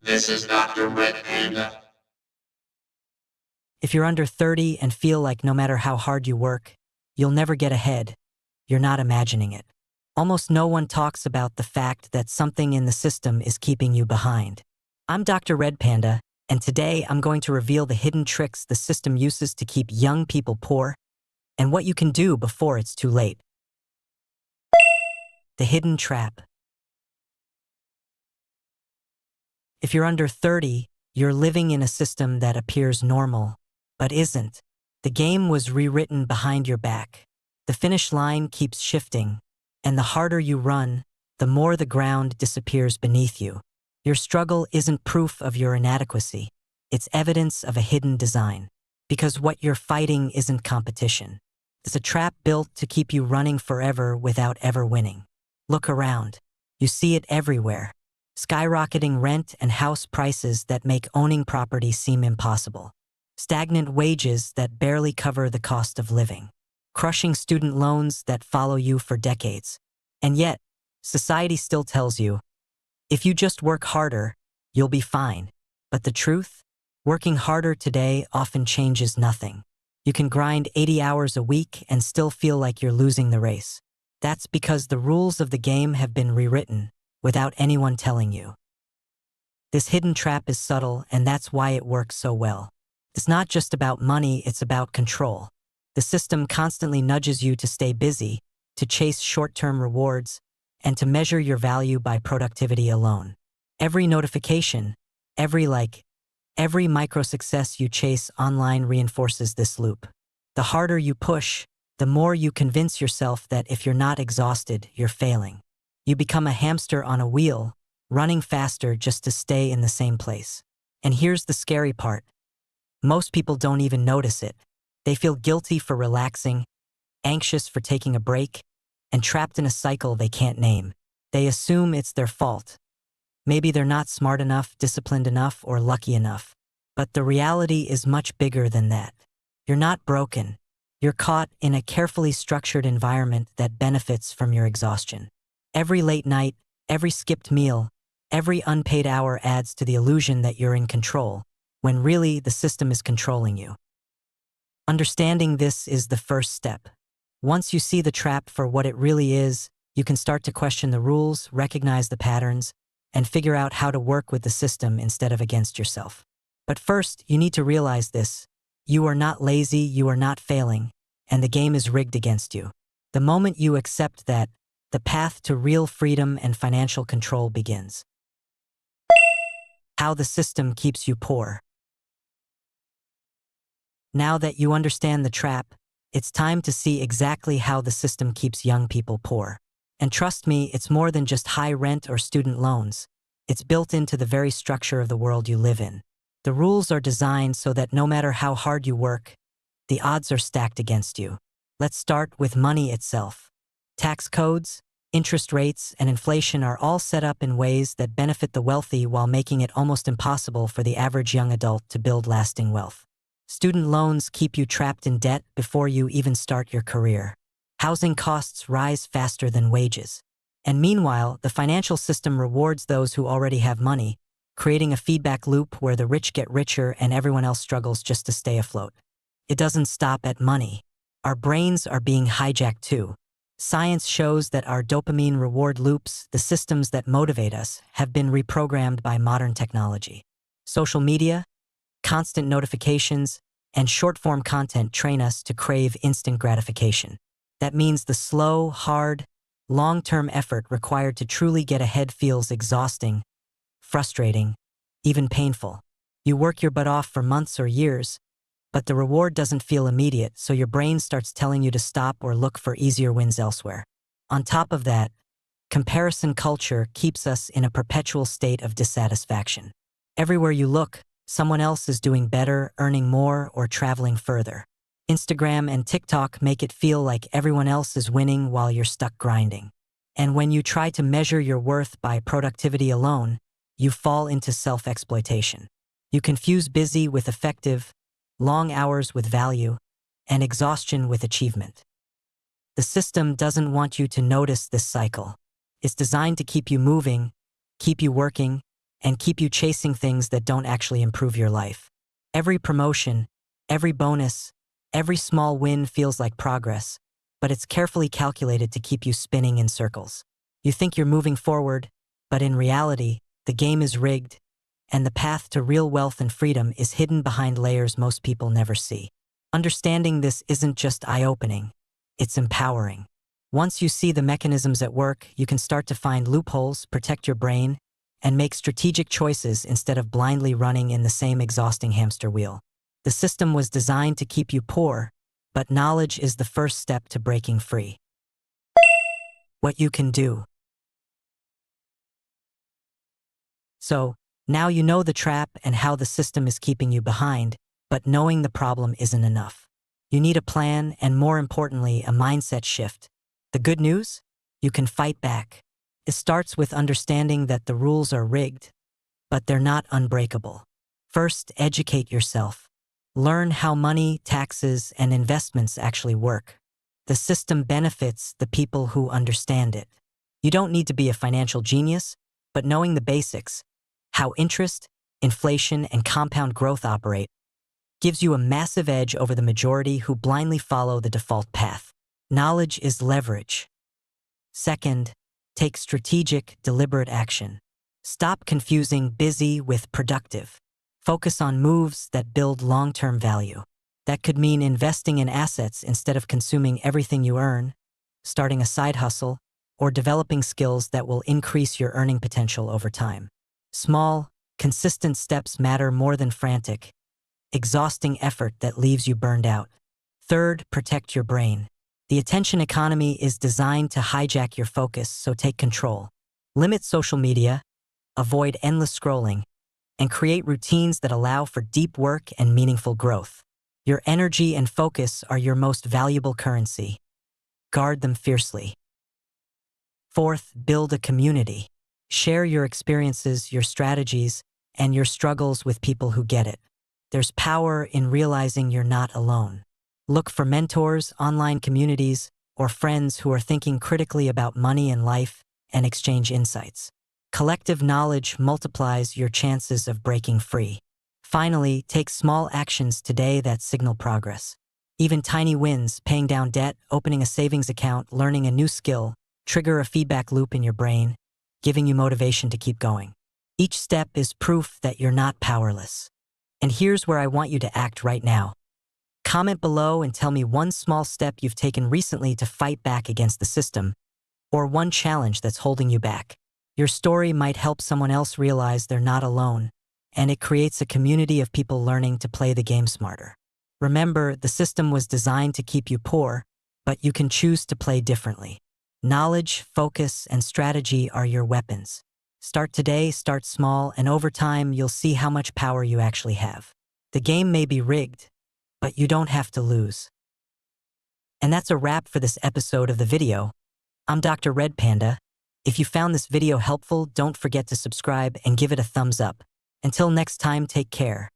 This is Dr.RED Panda. If you're under 30 and feel like no matter how hard you work, you'll never get ahead, you're not imagining it. Almost no one talks about the fact that something in the system is keeping you behind. I'm Dr. Red Panda, and today I'm going to reveal the hidden tricks the system uses to keep young people poor and what you can do before it's too late. The hidden trap. If you're under 30, you're living in a system that appears normal, but isn't. The game was rewritten behind your back. The finish line keeps shifting, and the harder you run, the more the ground disappears beneath you. Your struggle isn't proof of your inadequacy. It's evidence of a hidden design. Because what you're fighting isn't competition. It's a trap built to keep you running forever without ever winning. Look around. You see it everywhere. Skyrocketing rent and house prices that make owning property seem impossible. Stagnant wages that barely cover the cost of living. Crushing student loans that follow you for decades. And yet, society still tells you, if you just work harder, you'll be fine. But the truth? Working harder today often changes nothing. You can grind 80 hours a week and still feel like you're losing the race. That's because the rules of the game have been rewritten without anyone telling you. This hidden trap is subtle, and that's why it works so well. It's not just about money, it's about control. The system constantly nudges you to stay busy, to chase short-term rewards, and to measure your value by productivity alone. Every notification, every like, every micro-success you chase online reinforces this loop. The harder you push, the more you convince yourself that if you're not exhausted, you're failing. You become a hamster on a wheel, running faster just to stay in the same place. And here's the scary part. Most people don't even notice it. They feel guilty for relaxing, anxious for taking a break, and trapped in a cycle they can't name. They assume it's their fault. Maybe they're not smart enough, disciplined enough, or lucky enough. But the reality is much bigger than that. You're not broken. You're caught in a carefully structured environment that benefits from your exhaustion. Every late night, every skipped meal, every unpaid hour adds to the illusion that you're in control, when really the system is controlling you. Understanding this is the first step. Once you see the trap for what it really is, you can start to question the rules, recognize the patterns, and figure out how to work with the system instead of against yourself. But first, you need to realize this. You are not lazy, you are not failing, and the game is rigged against you. The moment you accept that, the path to real freedom and financial control begins. How the system keeps you poor. Now that you understand the trap, it's time to see exactly how the system keeps young people poor. And trust me, it's more than just high rent or student loans. It's built into the very structure of the world you live in. The rules are designed so that no matter how hard you work, the odds are stacked against you. Let's start with money itself. Tax codes, interest rates, and inflation are all set up in ways that benefit the wealthy while making it almost impossible for the average young adult to build lasting wealth. Student loans keep you trapped in debt before you even start your career. Housing costs rise faster than wages. And meanwhile, the financial system rewards those who already have money, creating a feedback loop where the rich get richer and everyone else struggles just to stay afloat. It doesn't stop at money. Our brains are being hijacked too. Science shows that our dopamine reward loops, the systems that motivate us, have been reprogrammed by modern technology. Social media, constant notifications, and short-form content train us to crave instant gratification. That means the slow, hard, long-term effort required to truly get ahead feels exhausting, frustrating, even painful. You work your butt off for months or years, but the reward doesn't feel immediate, so your brain starts telling you to stop or look for easier wins elsewhere. On top of that, comparison culture keeps us in a perpetual state of dissatisfaction. Everywhere you look, someone else is doing better, earning more, or traveling further. Instagram and TikTok make it feel like everyone else is winning while you're stuck grinding. And when you try to measure your worth by productivity alone, you fall into self-exploitation. You confuse busy with effective, long hours with value, and exhaustion with achievement. The system doesn't want you to notice this cycle. It's designed to keep you moving, keep you working, and keep you chasing things that don't actually improve your life. Every promotion, every bonus, every small win feels like progress, but it's carefully calculated to keep you spinning in circles. You think you're moving forward, but in reality, the game is rigged, and the path to real wealth and freedom is hidden behind layers most people never see. Understanding this isn't just eye-opening, it's empowering. Once you see the mechanisms at work, you can start to find loopholes, protect your brain, and make strategic choices instead of blindly running in the same exhausting hamster wheel. The system was designed to keep you poor, but knowledge is the first step to breaking free. What you can do. So, now you know the trap and how the system is keeping you behind, but knowing the problem isn't enough. You need a plan and, more importantly, a mindset shift. The good news? You can fight back. It starts with understanding that the rules are rigged, but they're not unbreakable. First, educate yourself. Learn how money, taxes, and investments actually work. The system benefits the people who understand it. You don't need to be a financial genius, but knowing the basics, how interest, inflation, and compound growth operate, gives you a massive edge over the majority who blindly follow the default path. Knowledge is leverage. Second, take strategic, deliberate action. Stop confusing busy with productive. Focus on moves that build long-term value. That could mean investing in assets instead of consuming everything you earn, starting a side hustle, or developing skills that will increase your earning potential over time. Small, consistent steps matter more than frantic, exhausting effort that leaves you burned out. Third, protect your brain. The attention economy is designed to hijack your focus, so take control. Limit social media, avoid endless scrolling, and create routines that allow for deep work and meaningful growth. Your energy and focus are your most valuable currency. Guard them fiercely. Fourth, build a community. Share your experiences, your strategies, and your struggles with people who get it. There's power in realizing you're not alone. Look for mentors, online communities, or friends who are thinking critically about money and life, and exchange insights. Collective knowledge multiplies your chances of breaking free. Finally, take small actions today that signal progress. Even tiny wins, paying down debt, opening a savings account, learning a new skill, trigger a feedback loop in your brain, giving you motivation to keep going. Each step is proof that you're not powerless. And here's where I want you to act right now. Comment below and tell me one small step you've taken recently to fight back against the system, or one challenge that's holding you back. Your story might help someone else realize they're not alone, and it creates a community of people learning to play the game smarter. Remember, the system was designed to keep you poor, but you can choose to play differently. Knowledge, focus, and strategy are your weapons. Start today, start small, and over time you'll see how much power you actually have. The game may be rigged, but you don't have to lose. And that's a wrap for this episode of the video. I'm DR.RED Panda. If you found this video helpful, don't forget to subscribe and give it a thumbs up. Until next time, take care.